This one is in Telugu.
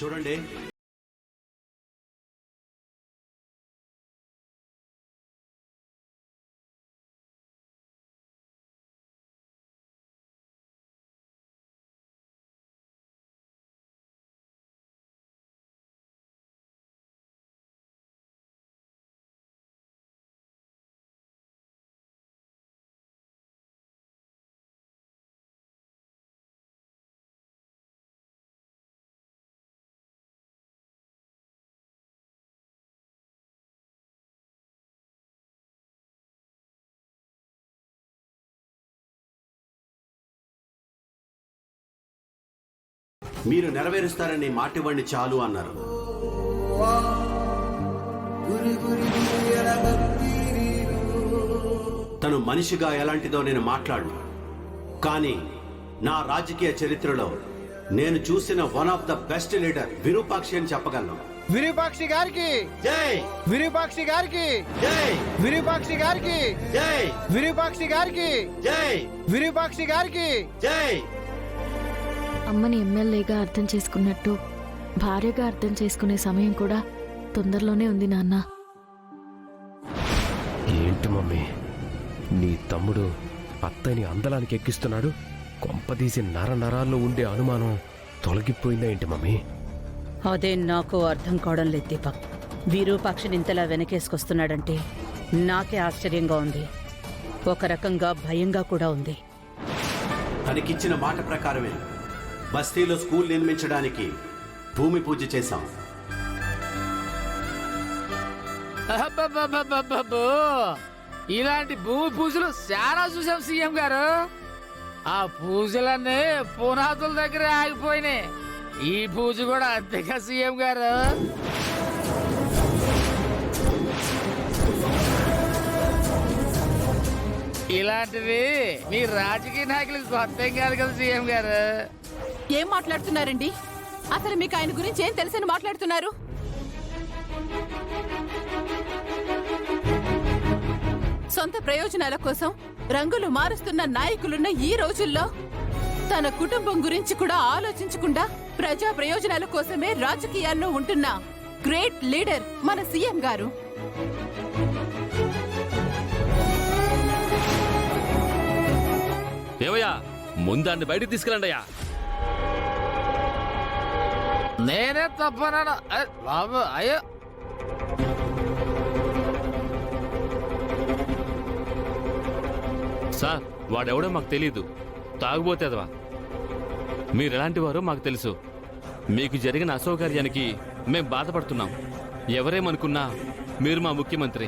చూడండి, మీరు నెరవేరుస్తారని మాట ఇవ్వండి చాలు అన్నారు. తను మనిషిగా ఎలాంటిదో నేను మాట్లాడు, కానీ నా రాజకీయ చరిత్రలో నేను చూసిన one of the best leader Virupakshi అని చెప్పగలను. విరూపాక్షి గారికి జై! విరూపాక్షి గారికి జై! విరూపాక్షి గారికి జై! విరూపాక్షి గారికి జై! విరూపాక్షి గారికి జై! అమ్మని ఎమ్మెల్యేగా అర్థం చేసుకున్నట్టు భార్యగా అర్థం చేసుకునే సమయం కూడా తొందరలోనే ఉంది నాన్న. ఏంటి మమ్మీ, నీ తమ్ముడు అత్తని అందలానికి ఎక్కిస్తున్నాడు? కొంపదీసి నరాల్లో ఉండే అనుమానం తొలగిపోయిందా ఏంటి మమ్మీ? అదే నాకు అర్థం కావడం లేదు దీపక్. విరూపాక్షిని ఇంతలా వెనకేసుకొస్తున్నాడంటే నాకే ఆశ్చర్యంగా ఉంది, ఒక రకంగా భయంగా కూడా ఉంది. తనకిచ్చిన మాట ప్రకారమే బస్తీలో స్కూల్ నిర్మించడానికి భూమి పూజ చేశాం. ఇలాంటి భూమి పూజలు చాలా చూసాం సీఎం గారు. ఆ పూజలన్నీ పునాదుల దగ్గర ఆగిపోయినాయి. ఈ పూజ కూడా అంతేగా సీఎం గారు? ఇలాంటివి మీ రాజకీయ నాయకులకు కొత్త కాదు కదా సీఎం గారు. ఏం మాట్లాడుతున్నారండి? అసలు మీకు ఆయన గురించి ఏం తెలుసని మాట్లాడుతున్నారు? సొంత ప్రయోజనాల కోసం రంగులు మారుస్తున్న నాయకులున్న ఈ రోజుల్లో తన కుటుంబం గురించి కూడా ఆలోచించకుండా ప్రజా ప్రయోజనాల కోసమే రాజకీయాల్లో ఉంటున్న గ్రేట్ లీడర్ మన సీఎం గారు. ఏమయ్యా, ముందాన్ని బయటికి తీసుకెళ్ళండి అయ్యా. నేనే తప్పనాడు బాబు. అయ్యో, సార్ వాడెవడో మాకు తెలీదు, తాగుబోతేదవా. మీరెలాంటి వారో మాకు తెలుసు. మీకు జరిగిన అసౌకర్యానికి మేం బాధపడుతున్నాం. ఎవరేమనుకున్నా మీరు మా ముఖ్యమంత్రి.